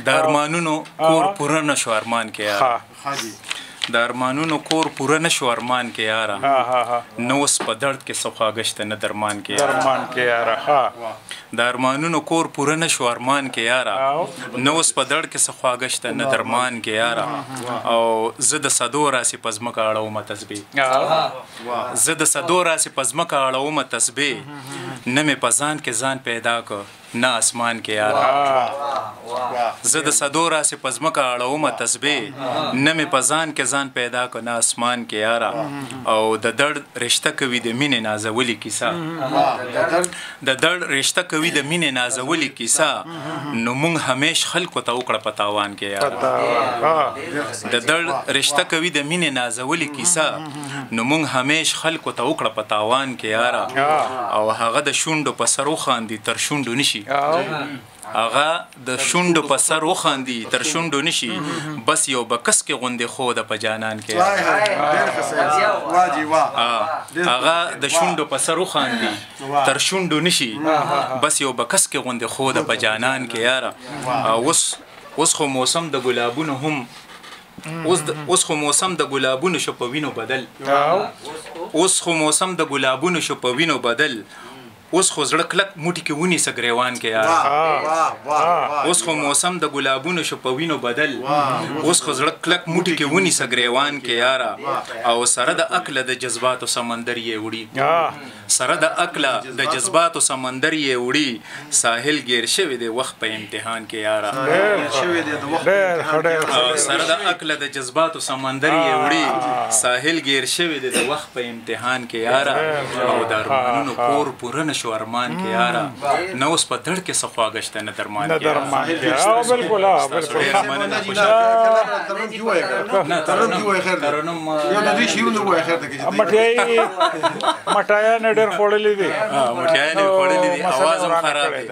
د ارمانونو کور پوره نشو ارمان کې یاره د ارمانونو کور پوره نشو ارمان کې یاره نو اوس په درد کې څه خواږه نه درمان کې یاره د ارمانونو کور پوره نشو ارمان کې یاره نو اوس په درد کې څه خواږه نه درمان کې یاره او زه د صدو راسې په ځمکه اړومه تسبیح زه د صدو راسې په ځمکه اړومه تسبیح نه مې په ځان کې ځان پیدا کړ نه اسمان کې یاره زه د صدو راسې په ځمکه اړومه تسبیح نه مې په ځان کې ځان پیدا کړ نه اسمان کې یاره او د درد رشته کوي د مینې نازولې کیسه د درد رشته کوي د مینې نازولې کیسه نو موږ همیش خلکو ته وکړه په تاوان کې یاره د درد رشته کوي د مینې نازولې کیسه نو موږ همیش خلکو ته وکړه په تاوان کې یاره او هغه د شونډو په سر وخاندي تر شونډو نشي هغه د شونډو په سر وخاندي تر شونډو نشي بس یو بکس کې غوندې خوده په جانان کې هغه د شونډو په سر وخاندي تر شونډو نشي بس یو بکس کې غوندې خوده په جانان کې یاره اوس خو موسم د ګلابونو هم اوس خو موسم د ګلابونو شو په وینو بدل اوس خو موسم د ګلابونو شو په وینو بدل اوس خو زړه کلک موټي کې ونیسه ګریوان کې یاره اوس خو موسم د ګلابونو شو په وینو بدل اوس خو زړه کلک موټي کې ونیسه ګریوان کې یاره او سره د عقله د جذباتو سمندر یې وړي سره د عقله د جذباتو سمندر یې وړي ساحل گیر شوی دی وخت په امتحان کې یاره سره د عقله د جذباتو سمندر یې وړي ساحل گیر شوی دی د وخت په امتحان کې یاره او د ارمانونو کور پوره شو ارمان کې یاره نو اوس په دړ کې څه خواږه شته نه درمان کې بالکل مټایا نه ډېر خوړلې دي مټایا نه خوړلې دي اواز هم خراب دی